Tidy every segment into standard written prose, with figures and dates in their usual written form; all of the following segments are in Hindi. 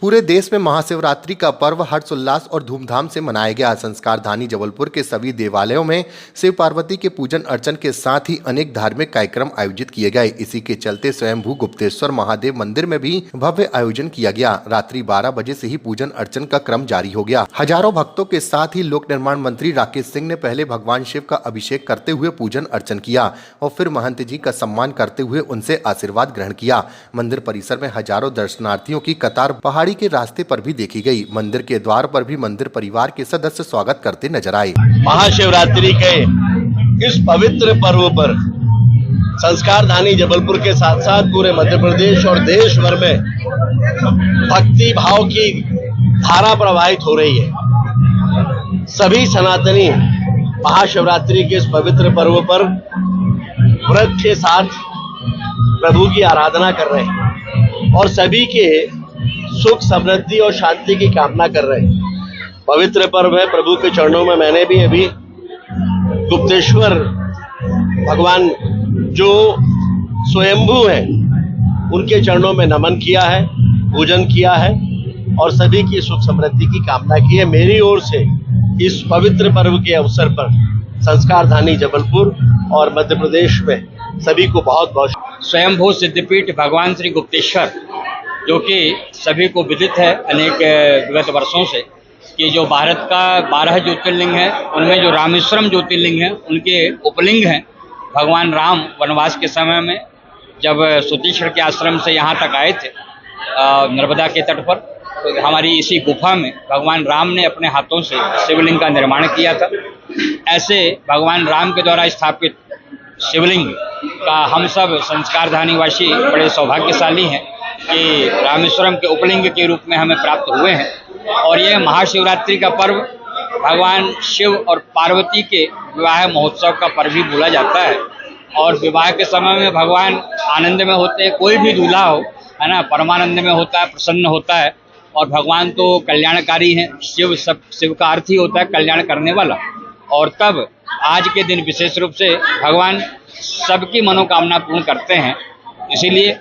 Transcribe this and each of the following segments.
पूरे देश में महाशिवरात्रि का पर्व हर्षोल्लास और धूमधाम से मनाया गया। संस्कार धानी जबलपुर के सभी देवालयों में शिव पार्वती के पूजन अर्चन के साथ ही अनेक धार्मिक कार्यक्रम आयोजित किए गए। इसी के चलते स्वयंभू गुप्तेश्वर महादेव मंदिर में भी भव्य आयोजन किया गया। रात्रि 12 बजे से ही पूजन अर्चन का क्रम जारी हो गया। हजारों भक्तों के साथ ही लोक निर्माण मंत्री राकेश सिंह ने पहले भगवान शिव का अभिषेक करते हुए पूजन अर्चन किया और फिर महंत जी का सम्मान करते हुए उनसे आशीर्वाद ग्रहण किया। मंदिर परिसर में हजारों दर्शनार्थियों की कतार पहाड़ी के रास्ते पर भी देखी गई। मंदिर के द्वार पर भी मंदिर परिवार के सदस्य स्वागत करते नजर आए। महाशिवरात्रि के इस पवित्र पर्व पर संस्कार धानी जबलपुर के साथ साथ पूरे मध्य प्रदेश और देश भर में भक्ति भाव की धारा प्रवाहित हो रही है। सभी सनातनी महाशिवरात्रि के इस पवित्र पर्व पर व्रत के साथ प्रभु की आराधना कर रहे हैं और सभी के सुख समृद्धि और शांति की कामना कर रहे हैं। पवित्र पर्व है, प्रभु के चरणों में मैंने भी अभी गुप्तेश्वर भगवान जो स्वयंभू हैं उनके चरणों में नमन किया है, पूजन किया है और सभी की सुख समृद्धि की कामना की है। मेरी ओर से इस पवित्र पर्व के अवसर पर संस्कार धानी जबलपुर और मध्य प्रदेश में सभी को बहुत बहुत स्वयंभू सिद्धपीठ भगवान श्री गुप्तेश्वर, जो कि सभी को विदित है अनेक विगत वर्षों से कि जो भारत का 12 ज्योतिर्लिंग है उनमें जो रामेश्वरम ज्योतिर्लिंग है उनके उपलिंग हैं। भगवान राम वनवास के समय में जब सुतीक्षण के आश्रम से यहाँ तक आए थे नर्मदा के तट पर, तो हमारी इसी गुफा में भगवान राम ने अपने हाथों से शिवलिंग का निर्माण किया था। ऐसे भगवान राम के द्वारा स्थापित शिवलिंग का हम सब संस्कार धानीवासी बड़े सौभाग्यशाली हैं कि रामेश्वरम के उपलिंग के रूप में हमें प्राप्त हुए हैं। और ये महाशिवरात्रि का पर्व भगवान शिव और पार्वती के विवाह महोत्सव का पर्व भी बोला जाता है। और विवाह के समय में भगवान आनंद में होते हैं, कोई भी दूल्हा हो है ना, परमानंद में होता है, प्रसन्न होता है। और भगवान तो कल्याणकारी हैं, शिव का अर्थ ही होता है कल्याण करने वाला। और तब आज के दिन विशेष रूप से भगवान सबकी मनोकामना पूर्ण करते हैं। इसीलिए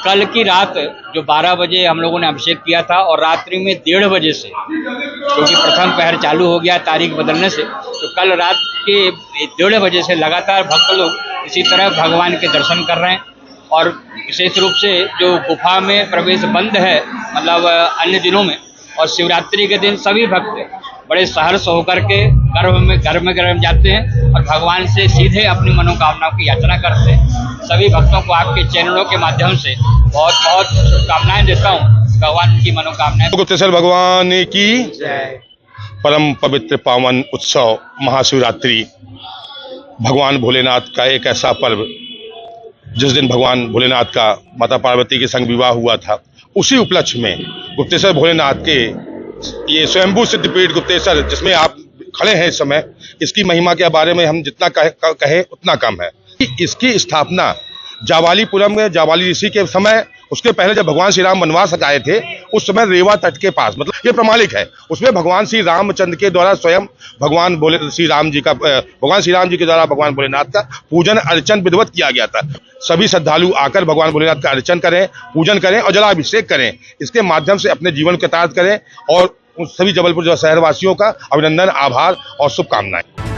कल की रात जो 12 बजे हम लोगों ने अभिषेक किया था और रात्रि में 1:30 बजे से, क्योंकि प्रथम पहर चालू हो गया तारीख बदलने से, तो कल रात के 1:30 बजे से लगातार भक्त लोग इसी तरह भगवान के दर्शन कर रहे हैं। और विशेष रूप से जो गुफा में प्रवेश बंद है मतलब अन्य दिनों में, और शिवरात्रि के दिन सभी भक्त बड़े सहर्ष होकर के गर्भ में जाते हैं और भगवान से सीधे अपनी मनोकामनाओं की याचना करते हैं। सभी भक्तों को आपके चैनलों के माध्यम से बहुत बहुत शुभकामनाएं देता हूँ। भगवान उनकी मनोकामनाएं। गुप्तेश्वर भगवान की जय। परम पवित्र पावन उत्सव महाशिवरात्रि भगवान भोलेनाथ का एक ऐसा पर्व जिस दिन भगवान भोलेनाथ का माता पार्वती के संग विवाह हुआ था, उसी उपलक्ष्य में गुप्तेश्वर भोलेनाथ के ये स्वयंभू सिद्धपीठ गुप्तेश्वर जिसमें आप खड़े हैं इस समय, इसकी महिमा के बारे में हम जितना कहें उतना कम है। इसकी स्थापना जावालीपुरम में जावाली ऋषि के समय, उसके पहले जब भगवान श्री राम वनवास आए थे उस समय रेवा तट के पास, मतलब ये प्रमाणिक है। उसमें भगवान श्री रामचंद्र के द्वारा स्वयं भगवान श्री राम जी के द्वारा भगवान भोलेनाथ का पूजन अर्चन विधिवत किया गया था। सभी श्रद्धालु आकर भगवान भोलेनाथ का अर्चन करें, पूजन करें और जलाभिषेक करें। इसके माध्यम से अपने जीवन को कृतार्थ करें और सभी जबलपुर शहरवासियों का अभिनंदन, आभार और शुभकामनाएं।